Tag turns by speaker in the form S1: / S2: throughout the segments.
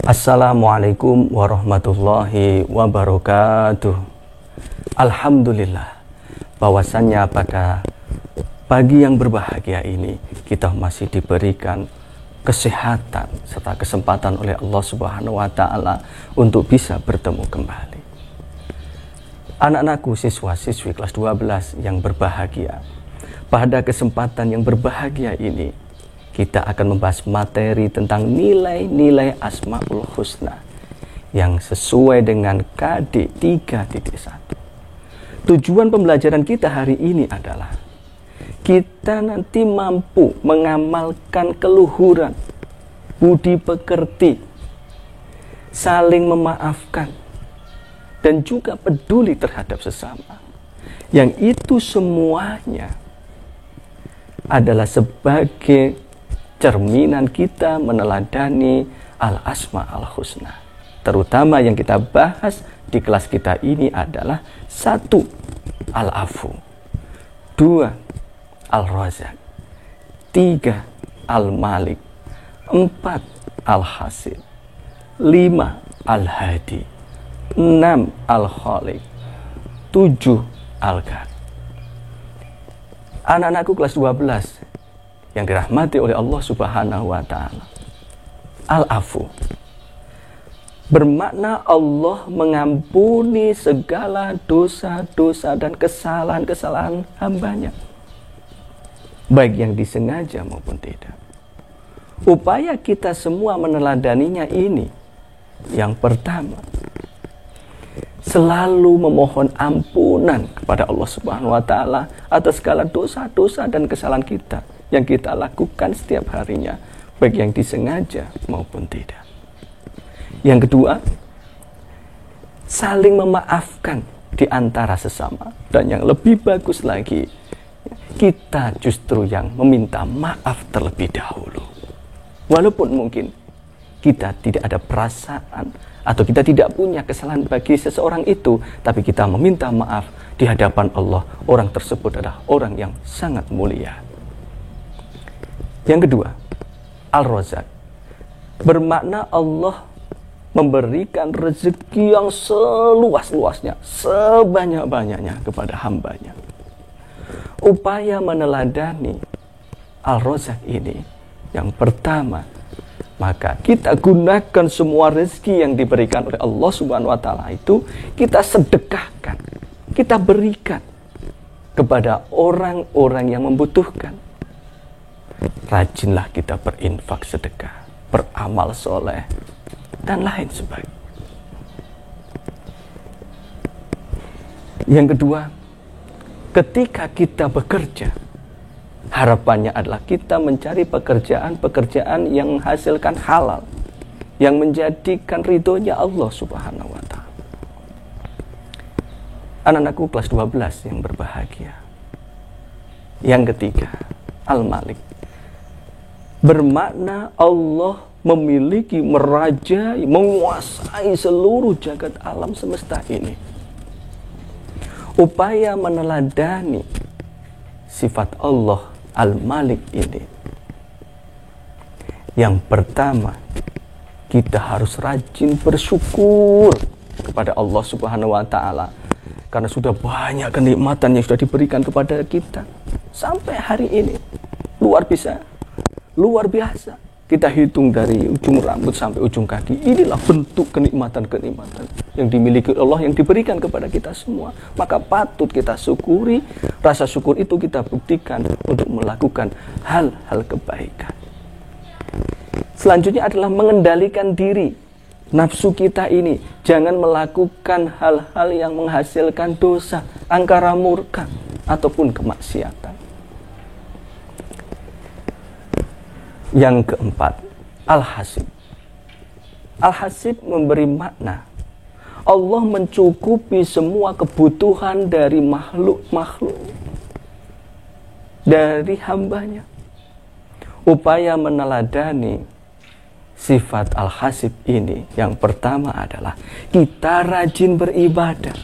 S1: Assalamualaikum warahmatullahi wabarakatuh. Alhamdulillah bahwasannya pada pagi yang berbahagia ini kita masih diberikan kesehatan serta kesempatan oleh Allah Subhanahu wa taala untuk bisa bertemu kembali. Anak-anakku siswa-siswi kelas 12 yang berbahagia. Pada kesempatan yang berbahagia ini kita akan membahas materi tentang nilai-nilai Asmaul Husna yang sesuai dengan KD 3.1. Tujuan pembelajaran kita hari ini adalah kita nanti mampu mengamalkan keluhuran, budi pekerti, saling memaafkan, dan juga peduli terhadap sesama. Yang itu semuanya adalah sebagai cerminan kita meneladani Al-Asma Al-Husna. Terutama yang kita bahas di kelas kita ini adalah 1. Al-Afu, 2. Al-Razak, 3. Al-Malik, 4. Al-Hasib, 5. Al-Hadi, 6. Al-Khaliq, 7. Al-Ghani. Anak-anakku kelas 12 yang dirahmati oleh Allah Subhanahu wa taala. Al-Afu bermakna Allah mengampuni segala dosa-dosa dan kesalahan-kesalahan hambanya, baik yang disengaja maupun tidak. Upaya kita semua meneladaninya ini, yang pertama, selalu memohon ampunan kepada Allah Subhanahu wa taala atas segala dosa-dosa dan kesalahan kita yang kita lakukan setiap harinya, baik yang disengaja maupun tidak. Yang kedua, saling memaafkan di antara sesama. Dan yang lebih bagus lagi, kita justru yang meminta maaf terlebih dahulu. Walaupun mungkin kita tidak ada perasaan atau kita tidak punya kesalahan bagi seseorang itu, tapi kita meminta maaf di hadapan Allah. Orang tersebut adalah orang yang sangat mulia. Yang kedua, Al-Razak bermakna Allah memberikan rezeki yang seluas-luasnya, sebanyak-banyaknya kepada hambanya. Upaya meneladani Al-Razak ini, yang pertama, maka kita gunakan semua rezeki yang diberikan oleh Allah Subhanahu wa taala itu, kita sedekahkan, kita berikan kepada orang-orang yang membutuhkan. Rajinlah kita berinfak sedekah, beramal soleh, dan lain sebagainya. Yang kedua, ketika kita bekerja, harapannya adalah kita mencari pekerjaan-pekerjaan yang menghasilkan halal, yang menjadikan ridhonya Allah Subhanahu wa taala. Anak-anakku kelas 12 yang berbahagia. Yang ketiga, Al-Malik bermakna Allah memiliki, merajai, menguasai seluruh jagat alam semesta ini. Upaya meneladani sifat Allah Al-Malik ini, yang pertama, kita harus rajin bersyukur kepada Allah Subhanahu wa taala karena sudah banyak kenikmatan yang sudah diberikan kepada kita sampai hari ini. Luar biasa. Kita hitung dari ujung rambut sampai ujung kaki. Inilah bentuk kenikmatan-kenikmatan yang dimiliki Allah, yang diberikan kepada kita semua. Maka patut kita syukuri. Rasa syukur itu kita buktikan untuk melakukan hal-hal kebaikan. Selanjutnya adalah mengendalikan diri. Nafsu kita ini jangan melakukan hal-hal yang menghasilkan dosa, angkara murka, ataupun kemaksiatan. Yang keempat, Al-Hasib. Al-Hasib memberi makna Allah mencukupi semua kebutuhan dari makhluk-makhluk, dari hambanya. Upaya meneladani sifat Al-Hasib ini, yang pertama adalah kita rajin beribadah.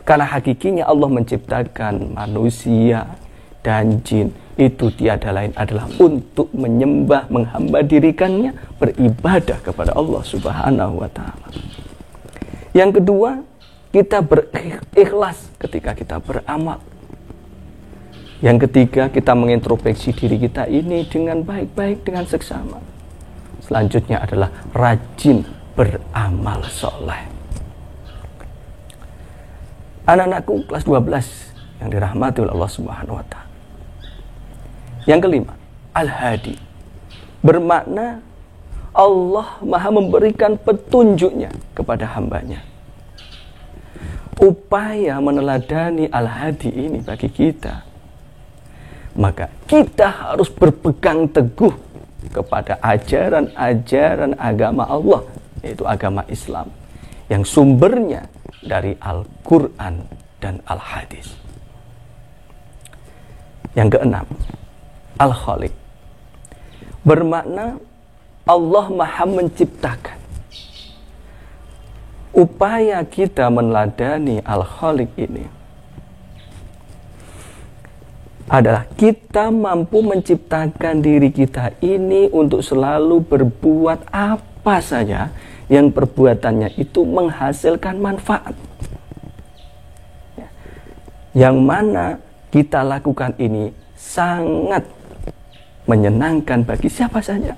S1: Karena hakikinya Allah menciptakan manusia dan jin itu tiada lain adalah untuk menyembah, menghamba dirikannya, beribadah kepada Allah Subhanahu wa Ta'ala. Yang kedua, kita berikhlas ketika kita beramal. Yang ketiga, kita mengintrospeksi diri kita ini dengan baik-baik, dengan seksama. Selanjutnya adalah rajin beramal soleh. Anak-anakku kelas 12 yang dirahmati oleh Allah Subhanahu wa Ta'ala. Yang kelima, Al-Hadi, bermakna Allah Maha memberikan petunjuknya kepada hambanya. Upaya meneladani Al-Hadi ini bagi kita, maka kita harus berpegang teguh kepada ajaran-ajaran agama Allah, yaitu agama Islam, yang sumbernya dari Al-Quran dan Al-Hadis. Yang keenam, Al-Khaliq, bermakna Allah Maha menciptakan. Upaya kita meneladani Al-Khaliq ini adalah kita mampu menciptakan diri kita ini untuk selalu berbuat apa saja yang perbuatannya itu menghasilkan manfaat. Yang mana kita lakukan ini sangat menyenangkan bagi siapa saja,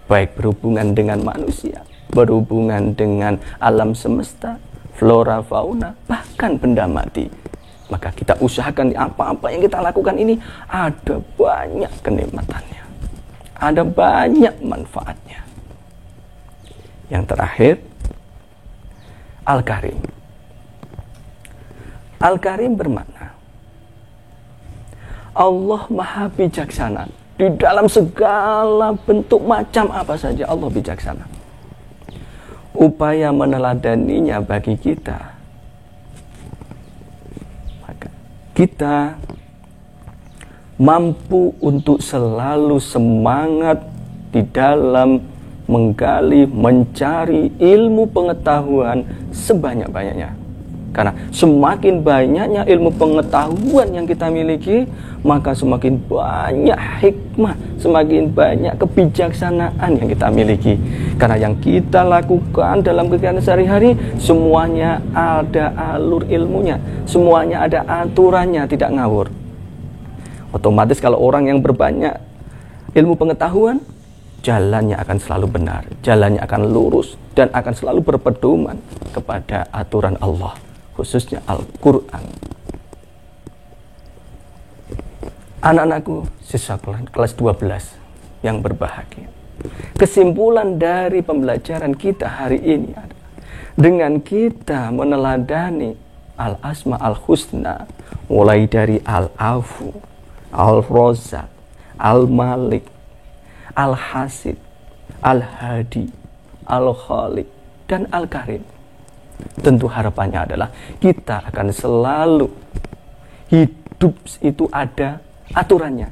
S1: baik berhubungan dengan manusia, berhubungan dengan alam semesta, flora, fauna, bahkan benda mati. Maka kita usahakan apa-apa yang kita lakukan ini ada banyak kenikmatannya, ada banyak manfaatnya. Yang terakhir, Al-Karim. Al-Karim bermakna Allah Maha bijaksana. Di dalam segala bentuk macam apa saja Allah bijaksana. Upaya meneladaninya bagi kita, maka kita mampu untuk selalu semangat di dalam menggali, mencari ilmu pengetahuan sebanyak-banyaknya. Karena semakin banyaknya ilmu pengetahuan yang kita miliki, maka semakin banyak hikmah, semakin banyak kebijaksanaan yang kita miliki. Karena yang kita lakukan dalam kegiatan sehari-hari, semuanya ada alur ilmunya, semuanya ada aturannya, tidak ngawur. Otomatis kalau orang yang berbanyak ilmu pengetahuan, jalannya akan selalu benar, jalannya akan lurus, dan akan selalu berpedoman kepada aturan Allah, khususnya Al-Quran. Anak-anakku siswa kelas 12 yang berbahagia, kesimpulan dari pembelajaran kita hari ini adalah dengan kita meneladani Al-Asma Al-Husna, mulai dari Al-Afu, Al-Razak, Al-Malik, Al-Hasid, Al-Hadi, Al-Khaliq, dan Al-Karim. Tentu harapannya adalah kita akan selalu hidup itu ada aturannya.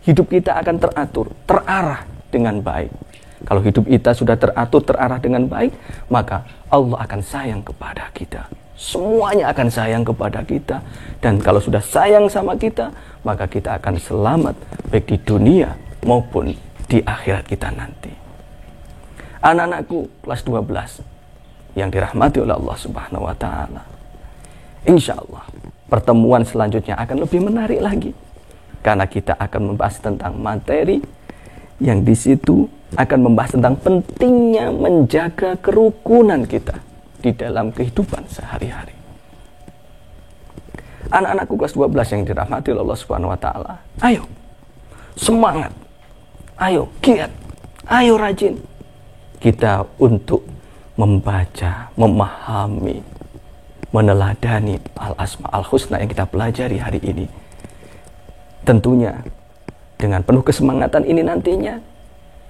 S1: Hidup kita akan teratur, terarah dengan baik. Kalau hidup kita sudah teratur, terarah dengan baik, maka Allah akan sayang kepada kita. Semuanya akan sayang kepada kita. Dan kalau sudah sayang sama kita, maka kita akan selamat baik di dunia maupun di akhirat kita nanti. Anak-anakku kelas 12 yang dirahmati oleh Allah Subhanahu wa Ta'ala, insya Allah pertemuan selanjutnya akan lebih menarik lagi, karena kita akan membahas tentang materi yang di situ akan membahas tentang pentingnya menjaga kerukunan kita di dalam kehidupan sehari-hari. Anak-anakku kelas 12 yang dirahmati oleh Allah Subhanahu wa Ta'ala, ayo semangat, ayo giat, ayo rajin kita untuk membaca, memahami, meneladani Al-Asma Al-Husna yang kita pelajari hari ini. Tentunya dengan penuh kesemangatan ini nantinya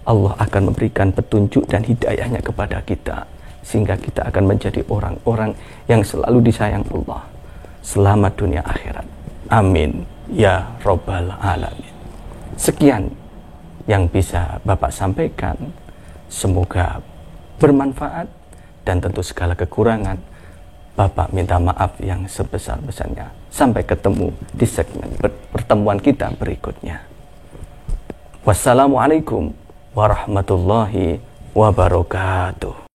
S1: Allah akan memberikan petunjuk dan hidayahnya kepada kita, sehingga kita akan menjadi orang-orang yang selalu disayang Allah selamat dunia akhirat. Amin ya Rabbal Alamin. Sekian yang bisa Bapak sampaikan, semoga bermanfaat, dan tentu segala kekurangan Bapak minta maaf yang sebesar-besarnya. Sampai ketemu di segmen pertemuan kita berikutnya. Wassalamualaikum warahmatullahi wabarakatuh.